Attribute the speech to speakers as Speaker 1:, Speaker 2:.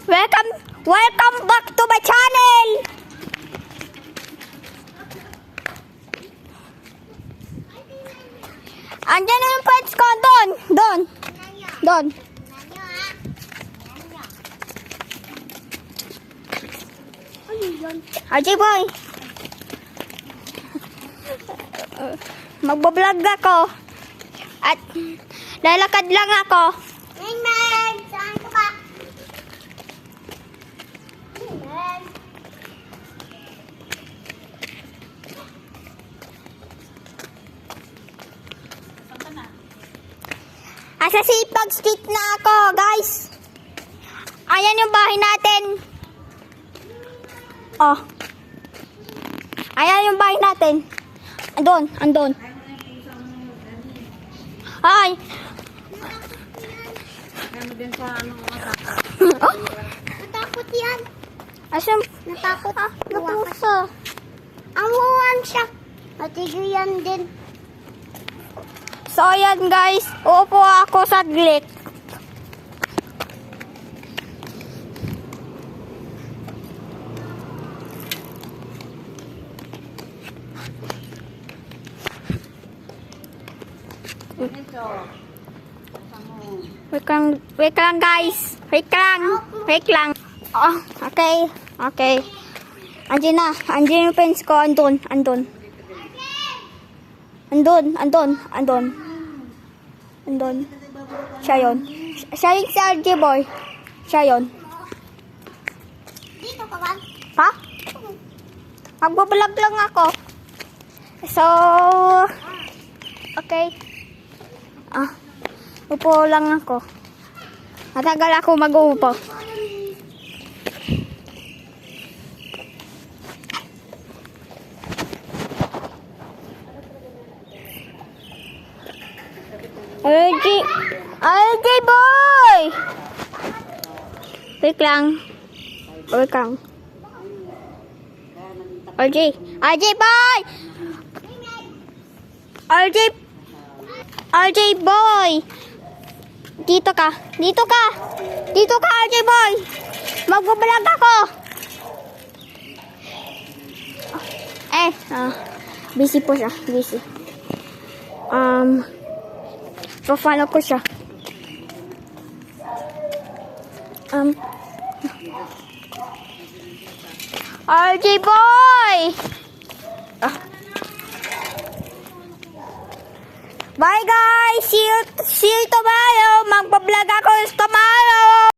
Speaker 1: Welcome back to my channel. Andiyan na yung friends ko. Doon. RJ boy. Magbablog ako. At lalakad lang ako.
Speaker 2: Saan ka ba?
Speaker 1: Asa Sipag Street na ako, guys. Ayan yung bahay natin. Oh. Ayan yung bahay natin. Andun. Ay.
Speaker 2: Natakot yan.
Speaker 1: Asan?
Speaker 2: Natakot.
Speaker 1: Napusa.
Speaker 2: Amuhan siya. Matigil yan din.
Speaker 1: So, ayan guys. Uupo ako saglit. Wait lang guys. Wait lang. Oh, okay. Andiyan yung pens ko. Andun. Siya yun. Siya yung si RJ boy. Siya yun.
Speaker 2: Dito ka ba?
Speaker 1: Ha? Magbablog lang ako. So, okay. Upo lang ako. Matagal ako mag-uupo. RJ boy! Wait lang. RJ boy! RJ boy! Dito ka, RJ boy! Magbablog ako! Busy po siya, pa-follow ko siya. RJ boy! Bye guys! See you tomorrow! Magbablog ako tomorrow!